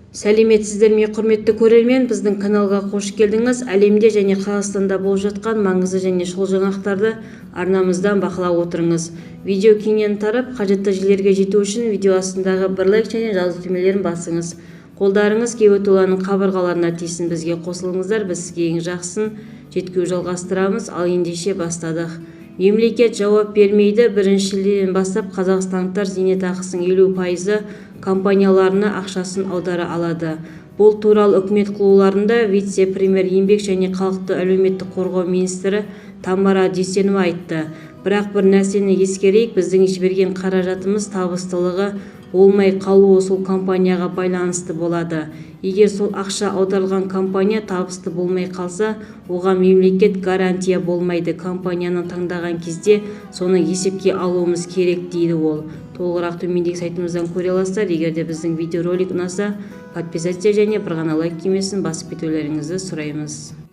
Сәлеметсіздер ме, құрметті көрермен, біздің каналға қош келдіңіз. Әлемде және Қазақстанда болып жатқан маңызды және шұғыл жаңалықтарды арнамыздан бақылап отырыңыз. Видео кеңінен тарап, қажетті жерлерге жету үшін видео астындағы бір лайк және жазу түймелерін басыңыз. Қолдарыңыз Кебетулланың қабырғаларына тисін. Бізге қосылыңыздар, біз сізге ең жақсысын жеткізуді жалғастырамыз. Ал ендеше бастадық. Мемлекет жауап бермейді. Біріншіден бастап қазақстандықтар зейнетақысының 50% компанияларына ақшасын аудара алады. Бұл туралы үкімет қаулыларында вице-премьер еңбек және халықты әлеуметтік қорғау министрі Тамара Дүйсенова айтты. Бірақ бір нәрсені ескерейік, біздің жіберген қаражатымыз табыстылығы болмай қалуы сол компанияға байланысты болады. Егер сол ақша аударылған компания табысты болмай қалса, оған мемлекет гарантия болмайды. Компанияны таңдаған кезде соны есепке алуымыз керек, дейді ол. Толығырақ төмендегі сайтымыздан көре аласыздар. Егер де біздің видеоролик ұнаса, подписаться және бір ғана лайк кемесін басып кетулеріңізді сұраймыз.